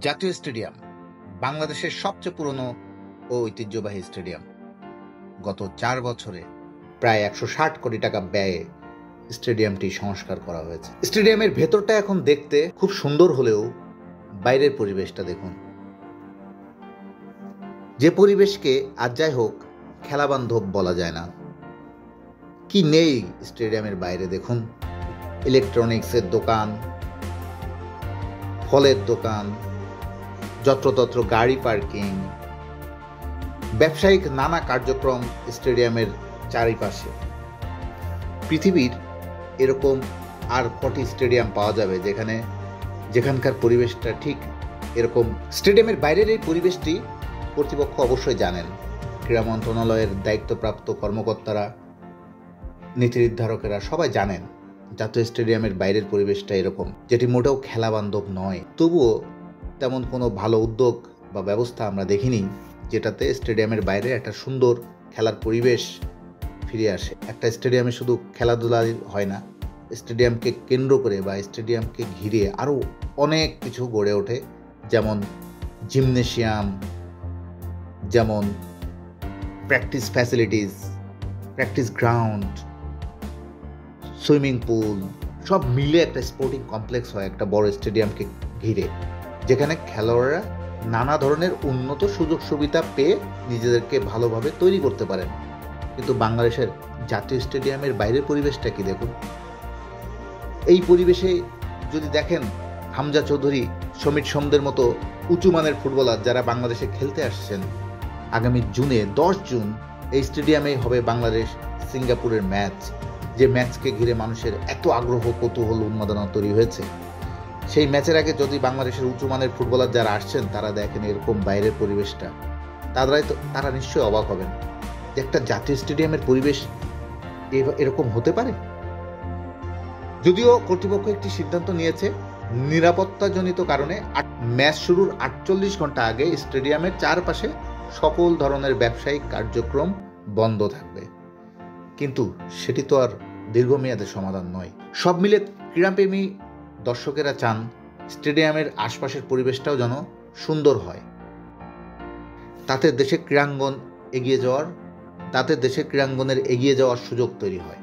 জাতীয় স্টেডিয়াম বাংলাদেশের সবচেয়ে পুরনো ও ঐতিহ্যবাহী স্টেডিয়াম। গত 4 বছরে প্রায় 160 কোটি টাকা ব্যয়ে স্টেডিয়ামটি সংস্কার করা হয়েছে। স্টেডিয়ামের ভেতরটা এখন দেখতে খুব সুন্দর হলেও বাইরের পরিবেশটা দেখুন, যে পরিবেশকে আজ যাই হোক খেলাবান্ধব বলা যায় না। কি নেই স্টেডিয়ামের বাইরে দেখুন, ইলেকট্রনিক্সের দোকান, ফলের দোকান, যত্রতত্র গাড়ি পার্কিং, ব্যবসায়িক নানা কার্যক্রম স্টেডিয়ামের চারিপাশে। পৃথিবীর এরকম আর কটি স্টেডিয়াম পাওয়া যাবে যেখানকার পরিবেশটা ঠিক এরকম। স্টেডিয়ামের বাইরের এই পরিবেশটি কর্তৃপক্ষ অবশ্যই জানেন। ক্রীড়া মন্ত্রণালয়ের দায়িত্বপ্রাপ্ত কর্মকর্তারা, নীতি নির্ধারকেরা সবাই জানেন জাতীয় স্টেডিয়ামের বাইরের পরিবেশটা এরকম, যেটি মোটেও খেলা বান্ধব নয়। তবুও তেমন কোনো ভালো উদ্যোগ বা ব্যবস্থা আমরা দেখিনি যেটাতে স্টেডিয়ামের বাইরে একটা সুন্দর খেলার পরিবেশ ফিরে আসে। একটা স্টেডিয়ামে শুধু খেলাধুলা হয় না, স্টেডিয়ামকে কেন্দ্র করে বা স্টেডিয়ামকে ঘিরে আরও অনেক কিছু গড়ে ওঠে, যেমন জিমনেশিয়াম, যেমন practice facilities, practice ground, swimming pool, সব মিলে একটা স্পোর্টিং কমপ্লেক্স হয় একটা বড় স্টেডিয়ামকে ঘিরে, যেখানে খেলোয়াড়রা নানা ধরনের উন্নত সুযোগ সুবিধা পেয়ে নিজেদেরকে ভালোভাবে তৈরি করতে পারেন। কিন্তু বাংলাদেশের জাতীয় স্টেডিয়ামের বাইরের পরিবেশটা কি দেখুন। এই পরিবেশে যদি দেখেন হামজা চৌধুরী, সমীর সোমদের মতো উঁচু মানের ফুটবলার যারা বাংলাদেশে খেলতে আসছেন, আগামী 10 জুন এই স্টেডিয়ামেই হবে বাংলাদেশ সিঙ্গাপুরের ম্যাচ, যে ম্যাচকে ঘিরে মানুষের এত আগ্রহ, কৌতূহল, উন্মাদনা তৈরি হয়েছে। সেই ম্যাচের আগে যদি বাংলাদেশের উঁচু মানের ফুটবলার যারা আসছেন তারা দেখেন এরকম বাইরের পরিবেশটা, তারা নিশ্চয়ই অবাক হবেন যে একটা জাতীয় স্টেডিয়ামের পরিবেশ এরকম হতে পারে। যদিও কর্তৃপক্ষ একটি সিদ্ধান্ত নিয়েছে, নিরাপত্তাজনিত কারণে ম্যাচ শুরুর 48 ঘন্টা আগে স্টেডিয়ামের চারপাশে সকল ধরনের ব্যবসায়িক কার্যক্রম বন্ধ থাকবে। কিন্তু সেটি তো আর দীর্ঘমেয়াদের সমাধান নয়। সব মিলে ক্রীড়াপ্রেমী দর্শকেরা চান স্টেডিয়ামের আশপাশের পরিবেশটাও যেন সুন্দর হয়, তাতে দেশের ক্রীড়াঙ্গনের এগিয়ে যাওয়ার সুযোগ তৈরি হয়।